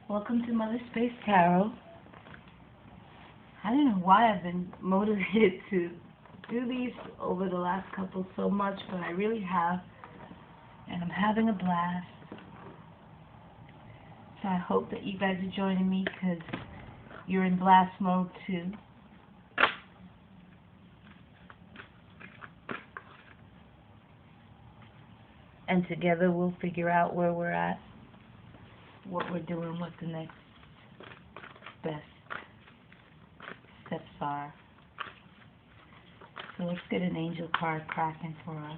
Welcome to Mother Space Tarot. I don't know why I've been motivated to do these over the last couple so much, but I really have, and I'm having a blast. So I hope that you guys are joining me because you're in blast mode too. And together we'll figure out where we're at, what we're doing, what the next best steps are. So let's get an angel card cracking for us.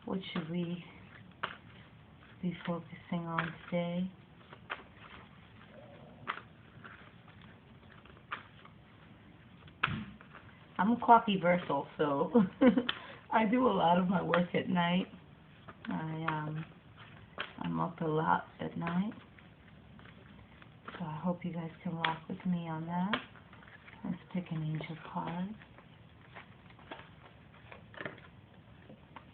What should we be focusing on today? I'm a clockyversal, so I do a lot of my work at night. I'm up a lot at night, so I hope you guys can walk with me on that. Let's pick an angel card.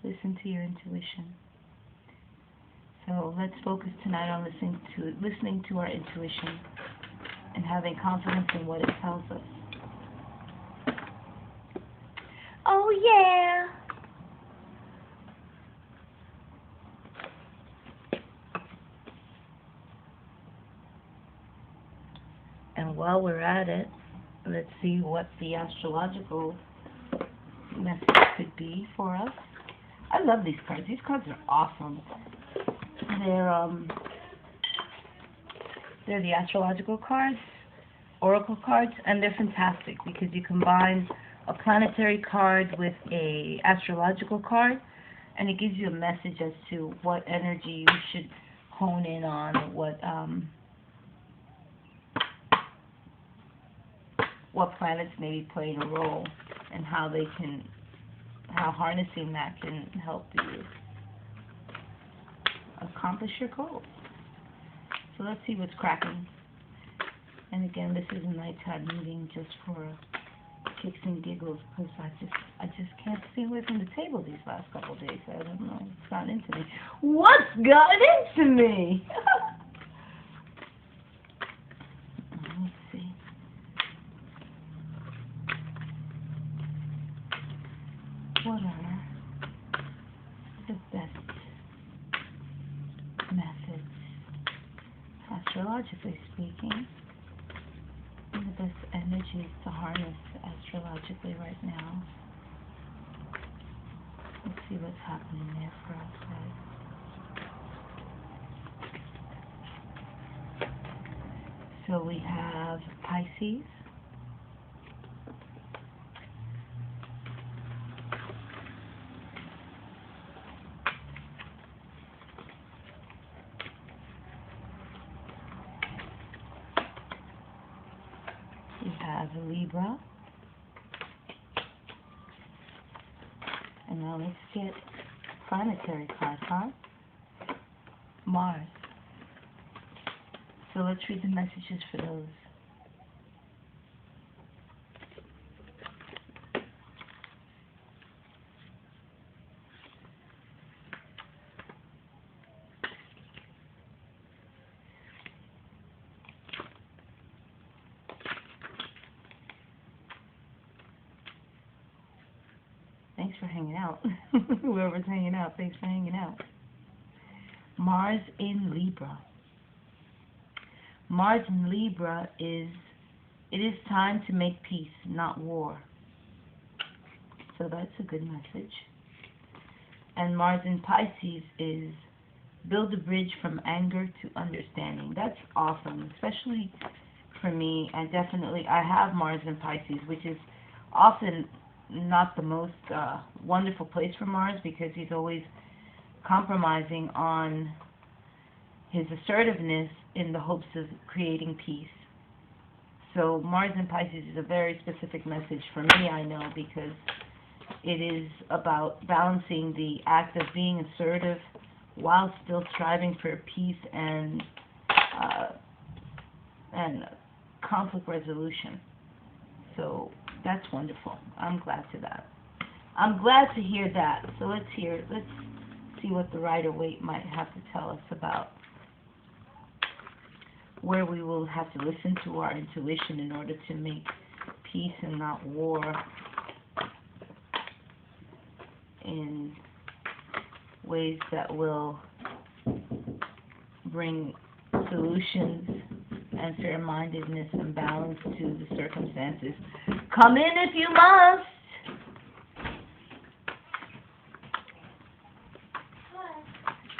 Listen to your intuition. So let's focus tonight on listening to our intuition and having confidence in what it tells us. Oh yeah! And while we're at it, let's see what the astrological message could be for us. I love these cards. These cards are awesome. They're the astrological cards, oracle cards, and they're fantastic because you combine a planetary card with a astrological card, and it gives you a message as to what energy you should hone in on, what planets may be playing a role, and how harnessing that can help you accomplish your goals. So let's see what's cracking. And again, this is a nighttime meeting just for kicks and giggles because I just can't stay away from the table these last couple of days. I don't know what's gotten into me. What's gotten into me? Let's see. What are the best methods, astrologically speaking, and the best energies to harness astrologically right now? Let's see what's happening there for us, guys. So we have Pisces. We have Libra. And now let's get planetary cards, huh? Mars. So let's read the messages for those. Thanks for hanging out. Whoever's hanging out, thanks for hanging out. Mars in Libra. Mars in Libra it is time to make peace, not war. So that's a good message. And Mars in Pisces is build a bridge from anger to understanding. That's awesome, especially for me. I have Mars in Pisces, which is often not the most wonderful place for Mars because he's always compromising on his assertiveness in the hopes of creating peace. So Mars in Pisces is a very specific message for me, I know, because it is about balancing the act of being assertive while still striving for peace and conflict resolution. So that's wonderful. I'm glad to that. I'm glad to hear that. So let's see what the Rider Waite might have to tell us about where we will have to listen to our intuition in order to make peace and not war in ways that will bring solutions and fair-mindedness and balance to the circumstances. Come in if you must.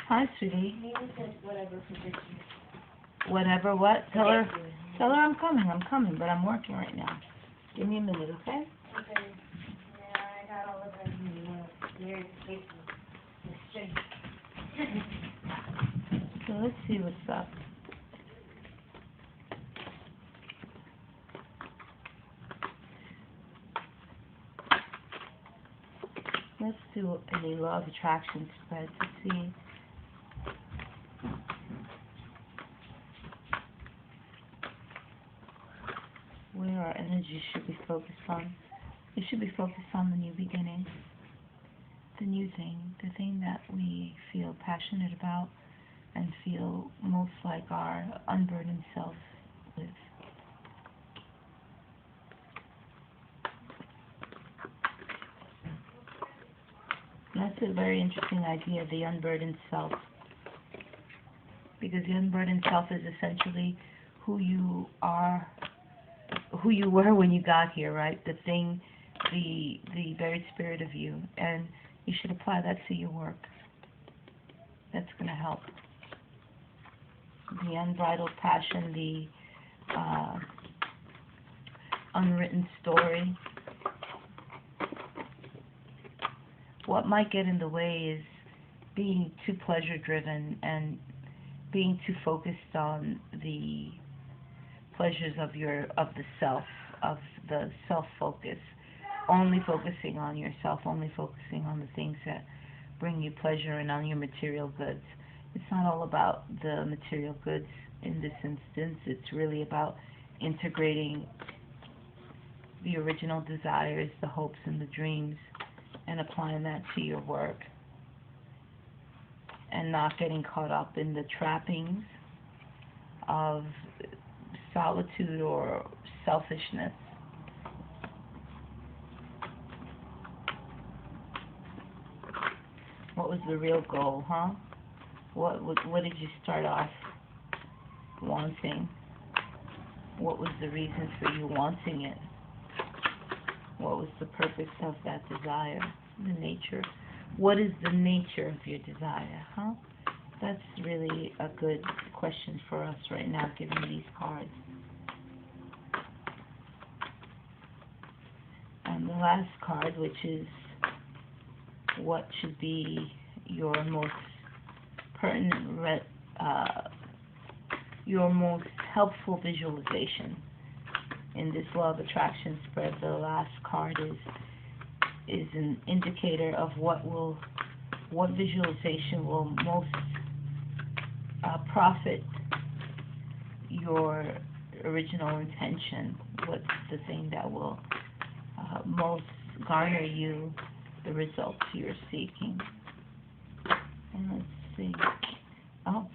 Hi, sweetie. Whatever what? Tell her I'm coming, but I'm working right now. Give me a minute, okay? Okay. Yeah, I got all of that. So let's see what's up. Let's do a law of attraction spread to see where our energy should be focused on. It should be focused on the new beginning, the new thing, the thing that we feel passionate about and feel most like our unburdened self with. That's a very interesting idea, the unburdened self. Because the unburdened self is essentially who you are, who you were when you got here, right? The thing, the very spirit of you. And you should apply that to your work. That's going to help. The unbridled passion, the unwritten story. What might get in the way is being too pleasure-driven and being too focused on the pleasures of the self, of the self-focus, only focusing on yourself, only focusing on the things that bring you pleasure and on your material goods. It's not all about the material goods in this instance. It's really about integrating the original desires, the hopes and the dreams, and applying that to your work, and not getting caught up in the trappings of solitude or selfishness. What was the real goal, huh? What did you start off wanting? What was the reason for you wanting it? What was the purpose of that desire? The nature. What is the nature of your desire, huh? That's really a good question for us right now, given these cards. And the last card, which is what should be your most pertinent, your most helpful visualization in this law of attraction spread. The last card is an indicator of what visualization will most profit your original intention. What's the thing that will most garner you the results you're seeking? And let's see. Oh,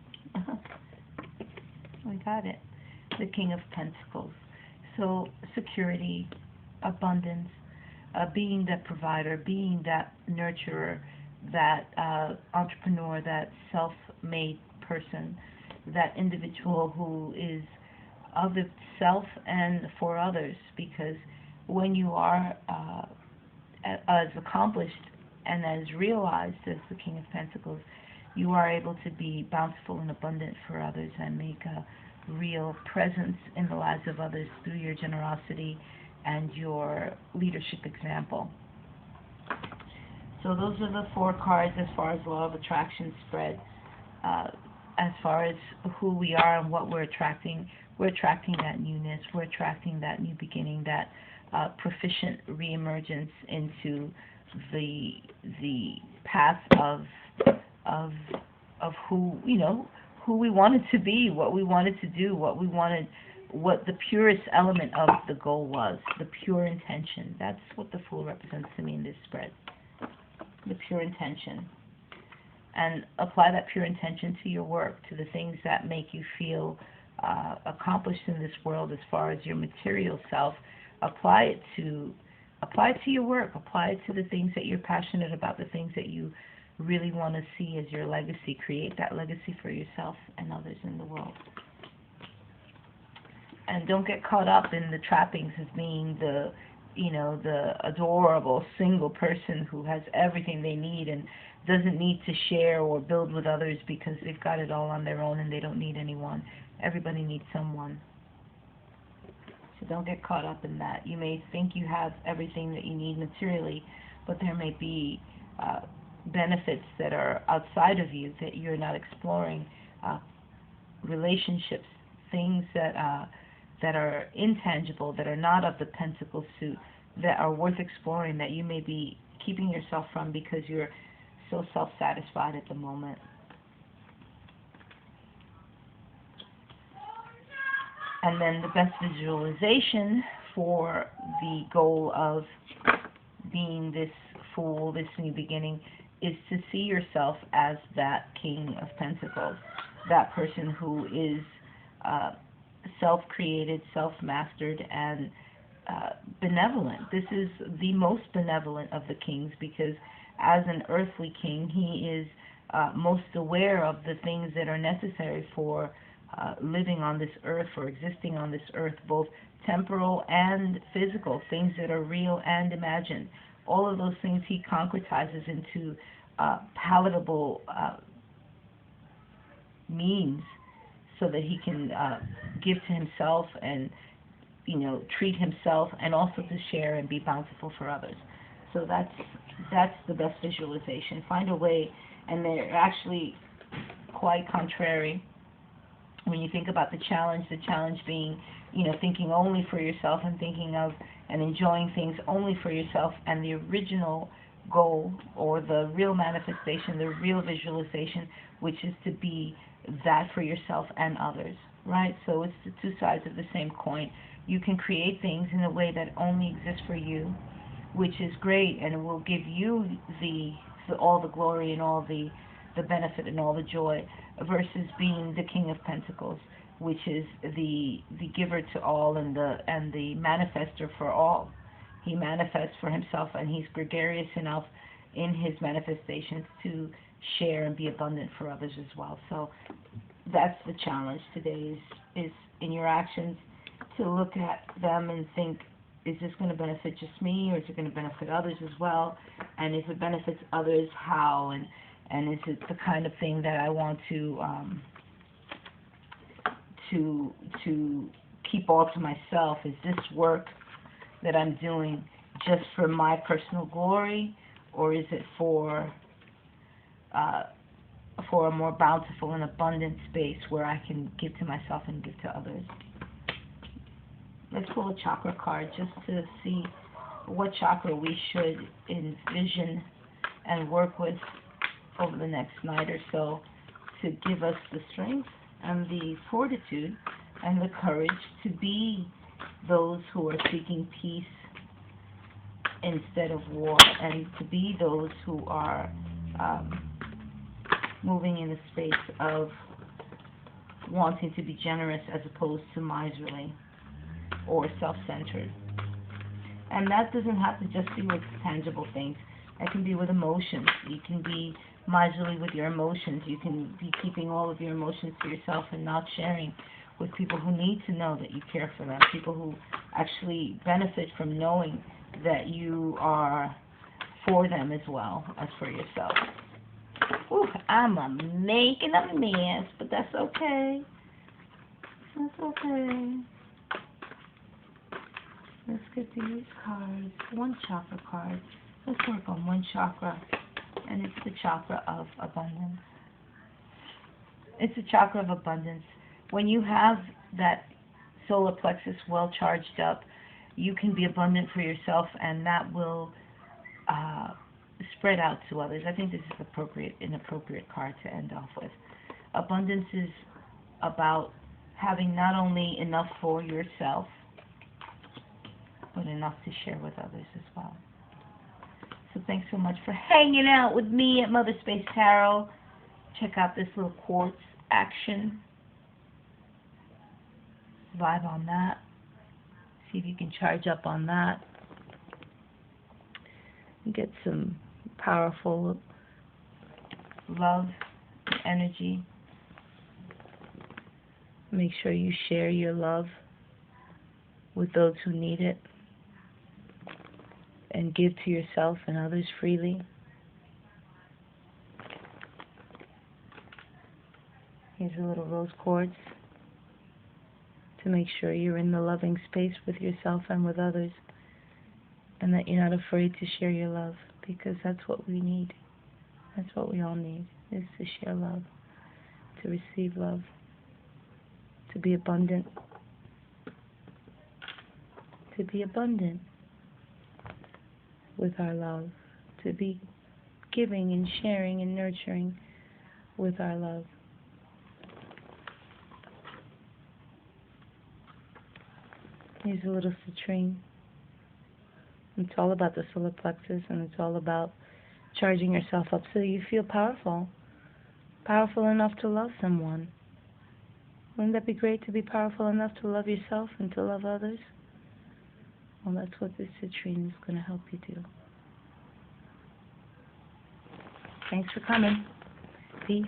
we got it. The King of Pentacles. So security, abundance, being that provider, being that nurturer, that entrepreneur, that self-made person, that individual who is of itself and for others. Because when you are as accomplished and as realized as the King of Pentacles, you are able to be bountiful and abundant for others and make a real presence in the lives of others through your generosity and your leadership example. So those are the 4 cards as far as law of attraction spread. As far as who we are and what we're attracting that newness, we're attracting that new beginning, that proficient reemergence into the path of who, who we wanted to be, what we wanted to do, what we wanted what the purest element of the goal was, the pure intention. That's what the Fool represents to me in this spread, the pure intention. And apply that pure intention to your work, to the things that make you feel accomplished in this world as far as your material self. Apply it to your work. Apply it to the things that you're passionate about, the things that you really want to see as your legacy. Create that legacy for yourself and others in the world. And don't get caught up in the trappings of being the adorable single person who has everything they need and doesn't need to share or build with others because they've got it all on their own and they don't need anyone. Everybody needs someone. So don't get caught up in that. You may think you have everything that you need materially, but there may be benefits that are outside of you that you're not exploring. Relationships, things that are intangible, that are not of the pentacle suit, that are worth exploring, that you may be keeping yourself from because you're so self-satisfied at the moment. And then the best visualization for the goal of being this Fool, this new beginning, is to see yourself as that King of Pentacles, that person who is self-created, self-mastered, and benevolent. This is the most benevolent of the kings because as an earthly king, he is most aware of the things that are necessary for living on this earth, for existing on this earth, both temporal and physical, things that are real and imagined. All of those things he concretizes into palatable means so that he can give to himself and treat himself, and also to share and be bountiful for others. So that's the best visualization. Find a way, and they're actually quite contrary when you think about the challenge being, thinking only for yourself and thinking of and enjoying things only for yourself, and the original goal or the real manifestation, the real visualization, which is to be that for yourself and others, right? So it's the two sides of the same coin. You can create things in a way that only exists for you, which is great, and it will give you all the glory and all the benefit and all the joy, versus being the King of Pentacles, which is the giver to all and the manifester for all. He manifests for himself, and he's gregarious enough in his manifestations to share and be abundant for others as well. So that's the challenge today, is in your actions to look at them and think, is this going to benefit just me, or is it going to benefit others as well? And if it benefits others, how? And is it the kind of thing that I want to keep all to myself? Is this work that I'm doing just for my personal glory, or is it for a more bountiful and abundant space where I can give to myself and give to others? Let's pull a chakra card just to see what chakra we should envision and work with over the next night or so to give us the strength and the fortitude and the courage to be those who are seeking peace instead of war, and to be those who are moving in a space of wanting to be generous as opposed to miserly or self-centered. And that doesn't have to just be with tangible things. That can be with emotions. You can be miserly with your emotions. You can be keeping all of your emotions to yourself and not sharing with people who need to know that you care for them, people who actually benefit from knowing that you are for them as well as for yourself. Ooh, I'm making a mess, but that's okay. That's okay. Let's get these cards. One chakra card. Let's work on one chakra, and it's the chakra of abundance. It's a chakra of abundance. When you have that solar plexus well charged up, you can be abundant for yourself, and that will spread out to others. I think this is an appropriate card to end off with. Abundance is about having not only enough for yourself, but enough to share with others as well. So thanks so much for hanging out with me at Mother Space Tarot. Check out this little quartz action. Vibe on that. See if you can charge up on that. Get some powerful love and energy. Make sure you share your love with those who need it. And give to yourself and others freely. Here's a little rose quartz to make sure you're in the loving space with yourself and with others, and that you're not afraid to share your love, because that's what we need. That's what we all need, is to share love, to receive love, to be abundant. To be abundant with our love, to be giving and sharing and nurturing with our love. Here's a little citrine. It's all about the solar plexus, and it's all about charging yourself up so you feel powerful. Powerful enough to love someone. Wouldn't that be great, to be powerful enough to love yourself and to love others? Well, that's what this citrine is going to help you do. Thanks for coming. Peace.